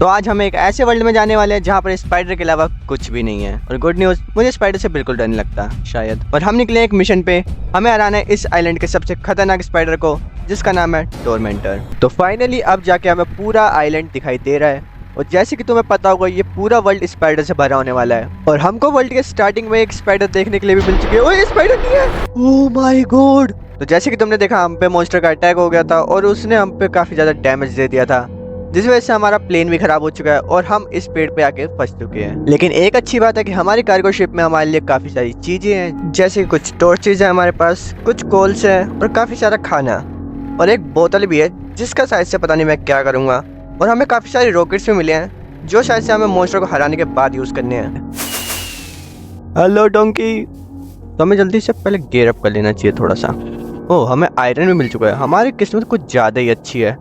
तो आज हम एक ऐसे वर्ल्ड में जाने वाले हैं जहाँ पर स्पाइडर के अलावा कुछ भी नहीं है। और गुड न्यूज़, मुझे स्पाइडर से बिल्कुल डर नहीं लगता शायद। और हम निकले एक मिशन पे, हमें हराना है इस आइलैंड के सबसे खतरनाक स्पाइडर को, जिसका नाम है टोरमेंटर। तो फाइनली अब जाके हमें पूरा आइलैंड दिखाई दे रहा है। और जैसे कि तुम्हें पता होगा, ये पूरा वर्ल्ड स्पाइडर से भरा होने वाला है। और हमको वर्ल्ड के स्टार्टिंग में एक स्पाइडर देखने के लिए भी मिल चुकी है। ओए, स्पाइडर नहीं है। Oh my God. तो जैसे कि तुमने देखा, हम पे मॉन्स्टर का अटैक हो गया था और उसने हम पे काफी ज्यादा डैमेज दे दिया था, जिस वजह से हमारा प्लेन भी खराब हो चुका है और हम इस पेड़ पे आके फंस चुके हैं। लेकिन एक अच्छी बात है कि हमारी कार्गो शिप में हमारे लिए काफी सारी चीजें हैं, जैसे कुछ टॉर्चेज है हमारे पास, कुछ कोल्स है और काफी सारा खाना, और एक बोतल भी है जिसका शायद से पता नहीं मैं क्या करूंगा। और हमें काफी सारे रॉकेट्स भी मिले हैं जो शायद से हमें मॉन्स्टर को हराने के बाद यूज करने हैं। Hello donkey. तो हमें जल्दी से पहले गेयर अप कर लेना चाहिए थोड़ा सा। ओह, हमें आयरन भी मिल चुका है। हमारी किस्मत कुछ ज्यादा ही अच्छी है।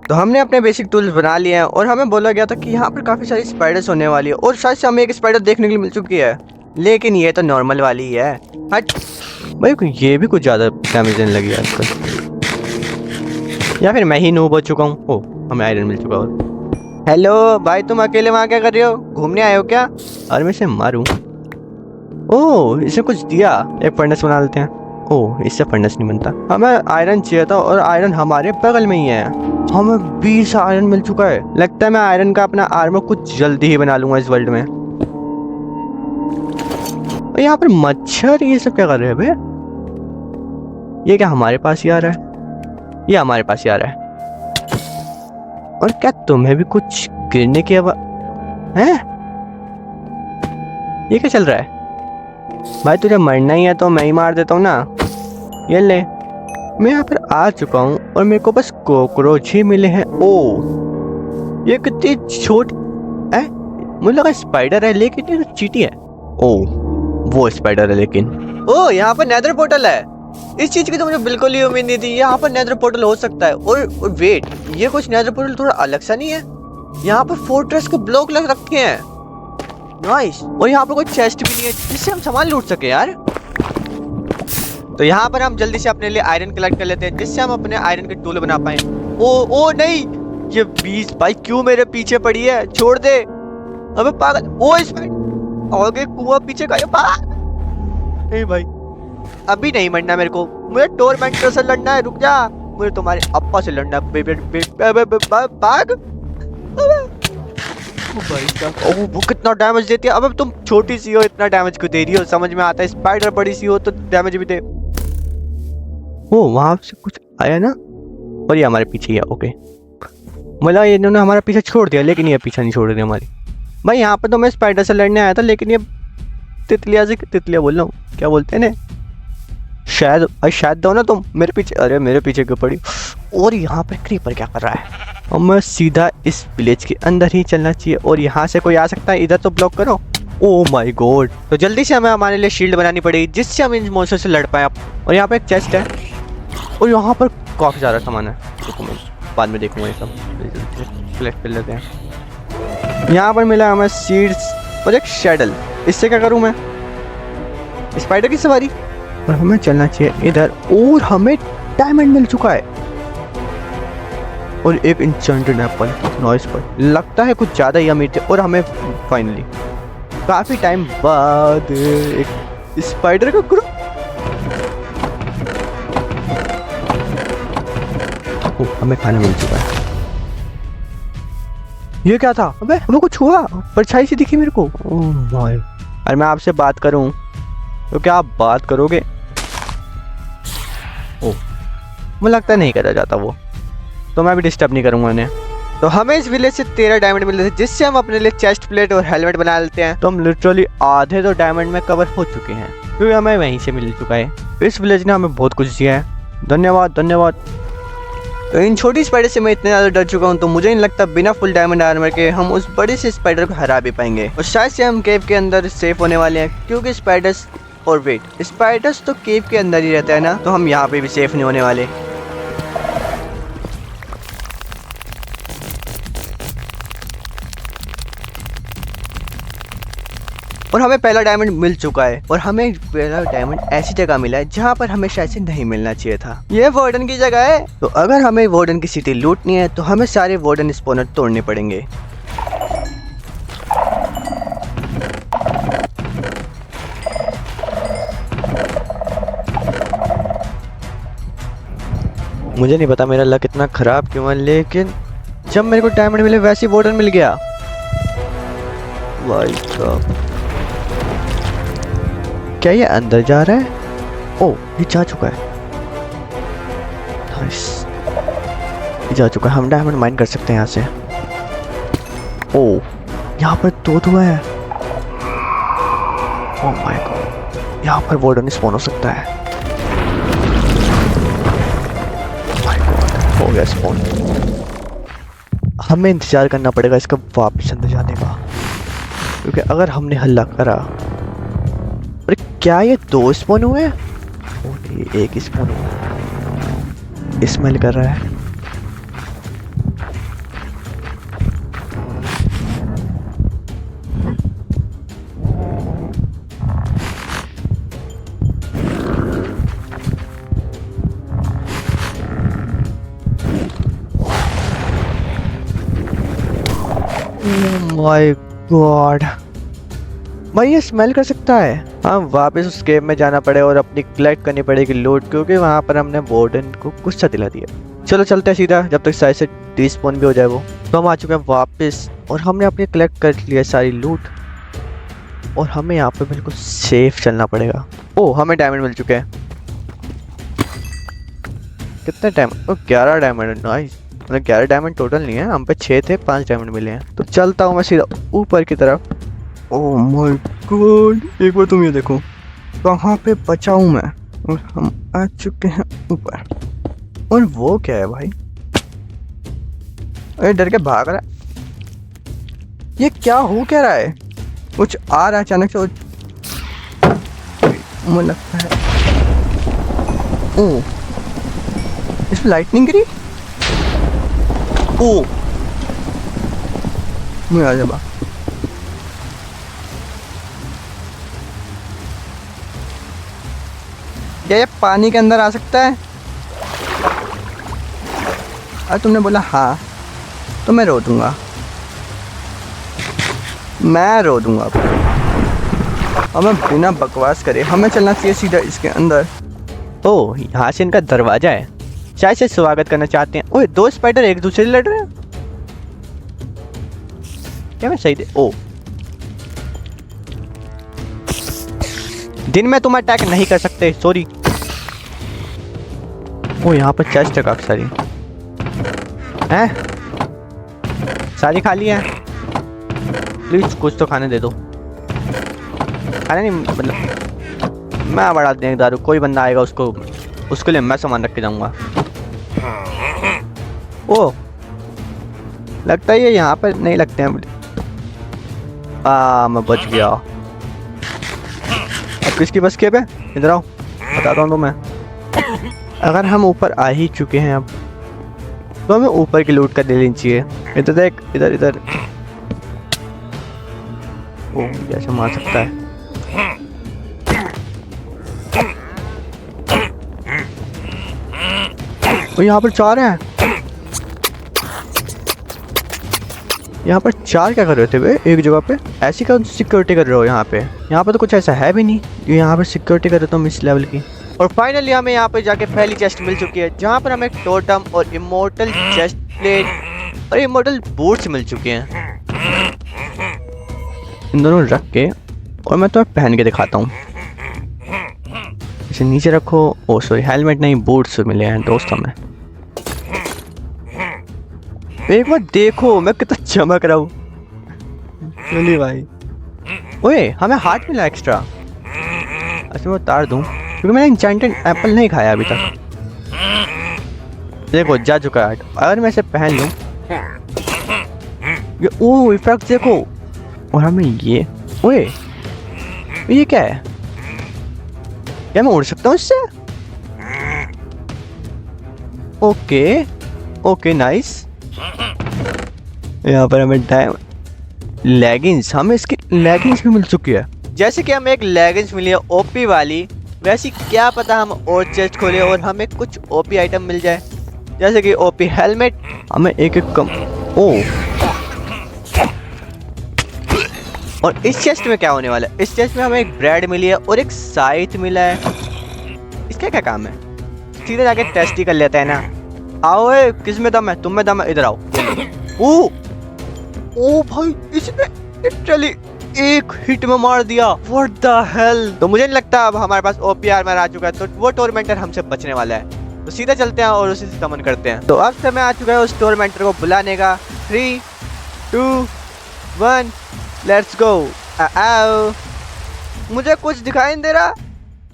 तो हमने अपने बेसिक टूल्स बना लिए हैं और हमें बोला गया था कि यहाँ पर काफी सारी स्पाइडर्स होने वाली है, और शायद से हमें एक स्पाइडर देखने के लिए मिल चुकी है, लेकिन ये तो नॉर्मल वाली ही है। हट भाई, ये भी कुछ ज्यादा डैमेज देने लगी है आजकल, या फिर मैं ही नूब हो चुका हूँ। ओह, हमें आयरन मिल चुका है। हेलो भाई, तुम अकेले वहाँ क्या कर रहे हो? घूमने आए हो क्या? और मैं इसे मारूं? ओह, इसने कुछ दिया। एक फर्नेस बना लेते हैं। ओह, इससे फर्नेस नहीं बनता। हमें आयरन चाहिए था और आयरन हमारे बगल में ही है। हमें 20 आयरन मिल चुका है। लगता है मैं आयरन का अपना आर्मर कुछ जल्दी ही बना लूंगा इस वर्ल्ड में। और यहाँ पर मच्छर ये सब क्या कर रहे हैं बे? ये क्या हमारे पास ही आ रहा है? ये हमारे पास ही आ रहा है। और क्या तुम्हें भी कुछ गिरने की आवाज है? ये क्या चल रहा है भाई? तुझे मरना ही है तो मैं ही मार देता हूँ ना। ये ले, मैं यहाँ पर आ चुका हूँ और मेरे को बस कॉकरोच ही मिले हैं। ओ, ये कितनी छोटी है। मुझे लगा स्पाइडर है, लेकिन ये तो चींटी है। ओ, वो स्पाइडर है लेकिन। ओ, यहाँ पर नेदर पोर्टल है। इस चीज की तो मुझे बिल्कुल ही उम्मीद नहीं थी। यहाँ पर नेदर पोर्टल हो सकता है। और वेट, ये कुछ नेदर पोर्टल थोड़ा अलग सा नहीं है? यहाँ पर फोर्ट्रेस के ब्लॉक लग रखे हैं। नाइस। और यहाँ पर कोई चेस्ट भी नहीं है जिससे हम सामान लूट सके यार। तो यहाँ पर हम जल्दी से अपने लिए आयरन कलेक्ट कर लेते हैं, जिससे हम अपने आयरन के टूल बना पाए। ओ नहीं, ये 20 भाई क्यों मेरे पीछे पड़ी है? छोड़ दे। अबे पागल। ओ आगे कुआं पीछे का नहीं भाई, अभी नहीं मरना मेरे को। मुझे टोरमेंटर से लड़ना है। रुक जा, मुझे तुम्हारे अप्पा से लड़ना है। भाग। ओह, वो कितना डैमेज देती है। अब तुम छोटी सी हो, इतना डैमेज क्यों दे रही हो? समझ में आता है, स्पाइडर बड़ी सी हो तो डैमेज भी दे। ओ, वहां से कुछ आया ना, और ये हमारे पीछे ही है। ओके, मतलब ये इन्होंने हमारा पीछे छोड़ दिया, लेकिन ये पीछे नहीं छोड़ दिया हमारी। भाई यहाँ पर तो मैं स्पाइडर से लड़ने आया था, लेकिन ये तितलिया बोल रहा हूँ, क्या बोलते हैं ना, शायद दो ना तुम मेरे पीछे। अरे मेरे पीछे क्यों पड़ी? और यहाँ पे क्रीपर क्या कर रहा है? हमें सीधा इस विलेज के अंदर ही चलना चाहिए, और यहाँ से कोई आ सकता है, इधर तो ब्लॉक करो। Oh my God. तो जल्दी से हमें हमारे लिए शील्ड बनानी पड़ेगी, जिससे हम इन मॉन्स्टर से लड़ पाए। और यहाँ पे एक चेस्ट है, और यहाँ पर काफी सारा सामान है। देखो, मैं बाद में देखूंगा ये सब। कलेक्ट कर लेते हैं। यहाँ पर मिला हमें सीड्स और एक शैडल। इससे क्या करूँ मैं? स्पाइडर की सवारी। और हमें चलना चाहिए इधर, और हमें डायमंड मिल चुका है और एक इंचेंटेड एप्पल। नॉइस पर लगता है कुछ ज्यादा ही अमीर थे। और हमें फाइनली काफी टाइम बाद एक स्पाइडर का ग्रुप। हमें खाना मिल चुका है। ये क्या था? अबे हमें कुछ हुआ, परछाई सी दिखी मेरे को। Oh my. अरे मैं आपसे बात करूं तो क्या आप बात करोगे? ओह, मुझे लगता है नहीं करा जाता वो, तो मैं भी डिस्टर्ब नहीं करूंगा उन्हें। तो हमें इस विलेज से 13 डायमंड मिले थे, जिससे हम अपने लिए चेस्ट प्लेट और हेलमेट बना लेते हैं। तो हम लिटरली आधे तो डायमंड में कवर हो चुके हैं, क्योंकि हमें वहीं से मिल चुका है। इस विलेज ने हमें बहुत कुछ दिया है। धन्यवाद। तो इन छोटी स्पाइडर से मैं इतने ज़्यादा डर चुका हूँ, तो मुझे नहीं लगता बिना फुल डायमंड आर्मर के हम उस बड़े से स्पाइडर को हरा भी पाएंगे। और शायद से हम केव के अंदर सेफ होने वाले हैं, क्योंकि स्पाइडर्स तो केव के अंदर ही रहता है ना, तो हम यहाँ पे भी सेफ नहीं होने वाले। और हमें पहला डायमंड मिल चुका है। और हमें पहला डायमंड ऐसी जगह मिला है जहाँ पर हमें शायद से नहीं मिलना चाहिए था। ये वार्डन की जगह है। तो अगर हमें वार्डन की सिटी लूटनी है तो हमें सारे वार्डन स्पॉनर तोड़ने पड़ेंगे। मुझे नहीं पता मेरा लक इतना खराब क्यों है, लेकिन जब मेरे को डायमंड मिले वैसे ही वार्डन मिल गया। भाई साहब, क्या ये अंदर जा रहा है? ओह, ये जा चुका है। नाइस, ये जा चुका है। हम डायमंड माइन कर सकते हैं यहाँ से। ओह, यहाँ पर दो है। ओह माय गॉड, यहाँ पर वार्डन स्पॉन हो सकता है। हो गया स्पॉन। हमें इंतजार करना पड़ेगा इसका वापस अंदर जाने का, क्योंकि अगर हमने हल्ला करा। अरे क्या ये 2 स्पॉन हुए? ओके, 1 स्पॉन हुआ। स्मेल कर रहा है। माय गॉड, भाई ये स्मेल कर सकता है। हाँ, वापस उस केव में जाना पड़े और अपनी कलेक्ट करनी पड़ेगी लूट, क्योंकि वहाँ पर हमने वार्डन को गुस्सा दिला दिया। चलो चलते हैं सीधा, जब तक शायद से डिस्पॉन भी हो जाए वो। तो हम आ चुके हैं वापस और हमने अपनी कलेक्ट कर लिया सारी लूट और हमें यहाँ पे बिल्कुल सेफ चलना पड़ेगा। ओह, हमें डायमंड मिल चुके हैं। कितने डायमंड? 11 डायमंड। नाइस, मतलब 11 डायमंड टोटल नहीं है, हम पे 6 थे, 5 डायमंड मिले हैं। तो चलता हूँ मैं सीधा ऊपर की तरफ। ओह माय गॉड, एक बार तुम ये देखो कहाँ पे बचा हूँ मैं। और हम आ चुके हैं ऊपर। और वो क्या है भाई? अरे डर के भाग रहा है। ये क्या हो क्या रहा है? कुछ आ रहा है अचानक से। मुझे लगता है ओह, इसमें लाइटनिंग गिरी। ओह, मुझे आ जा। क्या ये पानी के अंदर आ सकता है? अरे तुमने बोला हाँ, तो मैं रो दूंगा। मैं रो दूंगा। हमें बिना बकवास करे हमें चलना चाहिए सीधा इसके अंदर। ओह, यहाँ से इनका दरवाजा है, शायद से स्वागत करना चाहते हैं। ओए, 2 स्पाइडर एक दूसरे से लड़ रहे हैं। क्या मैं सही दे? ओह, दिन में तुम अटैक नहीं कर सकते, सॉरी। ओ, यहाँ पर चेस्ट है काफी सारी। हैं? सारी खाली है? प्लीज कुछ तो खाने दे दो। खाने नहीं, मतलब मैं बड़ा देदारू, कोई बंदा आएगा उसके लिए मैं सामान रख के जाऊंगा। ओ, लगता है ये यहाँ पर नहीं लगते हैं। मैं बच गया। अब किसकी बस के पे? इधर आओ, बताता हूँ तुम्हें। अगर हम ऊपर आ ही चुके हैं अब, तो हमें ऊपर की लूट कर ले लेनी चाहिए। इधर देख, इधर इधर। ओह, जैसे मार सकता है। तो यहाँ पर 4 हैं। यहाँ पर 4 क्या कर रहे थे वे एक जगह पे? ऐसी कौन सी सिक्योरिटी कर रहे हो यहाँ पे? यहाँ पे तो कुछ ऐसा है भी नहीं जो यहाँ पे सिक्योरिटी कर रहे हो इस लेवल की। और फाइनली हमें यहाँ पे जाके पहली चेस्ट मिल चुकी है, जहाँ पर हमें टोटम और इमोर्टल चेस्ट प्लेट और इमोर्टल बूट्स मिल चुके हैं। इन दोनों रख के और मैं तुम्हें पहन के दिखाता हूँ। इसे नीचे रखो। ओ सॉरी, हेलमेट नहीं, बूट्स मिले हैं दोस्त हमें। एक बार देखो मैं कितना चमक रहा हूँ। चलिए भाई। ओए, हमें हार्ट मिला एक्स्ट्रा। अच्छा, मैं उतार दूँ क्योंकि मैंने इंचेंटेड एप्पल नहीं खाया अभी तक। देखो जा चुका है। अगर मैं इसे पहन लूँ, ये ओह इफेक्ट देखो। और हमें ये, ओए ये क्या है? क्या मैं उड़ सकता हूँ इससे? Okay okay, nice. यहाँ पर हमें लेगिंग्स, हमें इसकी लेगिंग्स भी मिल चुकी है। जैसे कि हमें एक लेगिंग्स मिली है ओपी वाली, वैसे क्या पता हम और चेस्ट खोले और हमें कुछ ओपी आइटम मिल जाए, जैसे कि ओपी हेलमेट। हमें एक कम ओ, और इस चेस्ट में क्या होने वाला है? इस चेस्ट में हमें एक ब्रेड मिली है और एक साइट मिला है। इसका क्या काम है? सीधे जाके टेस्ट ही कर लेते हैं ना। आओ किस में दम है? तुम में दम है, इधर आओ। ओ ओ भाई, इसने लिटरली एक हिट में मार दिया। What the hell. तो मुझे नहीं लगता अब हमारे पास ओपी आर्मर आ चुका है, तो वो टोरमेंटर हमसे बचने वाला है। तो सीधे चलते हैं और उसी से समन करते हैं। तो अब समय आ चुका है उस टोरमेंटर को बुलाने का। 3 2 1 लेट्स गो। आओ, मुझे कुछ दिखाई नहीं दे रहा।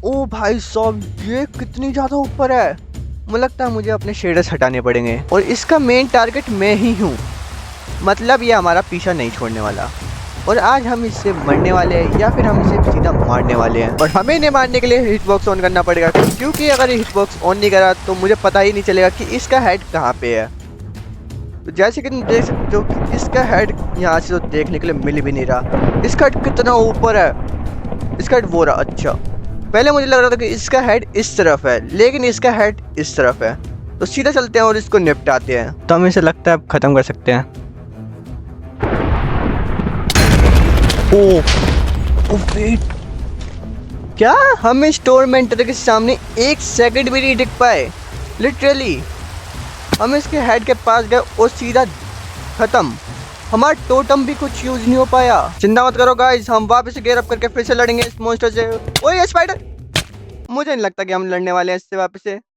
ओ भाई साहब, ये कितनी ज्यादा ऊपर है। मुझे लगता है मुझे अपने शेडर्स हटाने पड़ेंगे और इसका मेन टारगेट मैं ही हूँ। मतलब ये हमारा पीछा नहीं छोड़ने वाला और आज हम इससे मरने वाले हैं या फिर हम इसे सीधा मारने वाले हैं। और हमें इन्हें मारने के लिए हिट बॉक्स ऑन करना पड़ेगा, क्योंकि अगर ये हिट बॉक्स ऑन नहीं करा तो मुझे पता ही नहीं चलेगा कि इसका हेड कहाँ पे है। तो जैसे कि तुम देख सकते हो कि इसका हेड यहाँ से तो देखने के लिए मिल भी नहीं रहा। इसका हेड कितना ऊपर है। इसका हेड वो रहा। अच्छा, पहले मुझे लग रहा था कि इसका हेड इस तरफ है, लेकिन इसका हेड इस तरफ है। तो सीधा चलते हैं और इसको निपटाते हैं। तो हमें इसे लगता है अब खत्म कर सकते हैं। ओ वेट, क्या हम इस टोरमेंटर के सामने एक सेकंड भी नहीं टिक पाए? लिटरली हम इसके हेड के पास गए और सीधा खत्म। हमारा टोटम भी कुछ यूज नहीं हो पाया। चिंता मत करो गाइस, हम वापस गेयर अप करके फिर से लड़ेंगे इस मॉन्स्टर से। ओए ये स्पाइडर, मुझे नहीं लगता कि हम लड़ने वाले हैं इससे वापस से।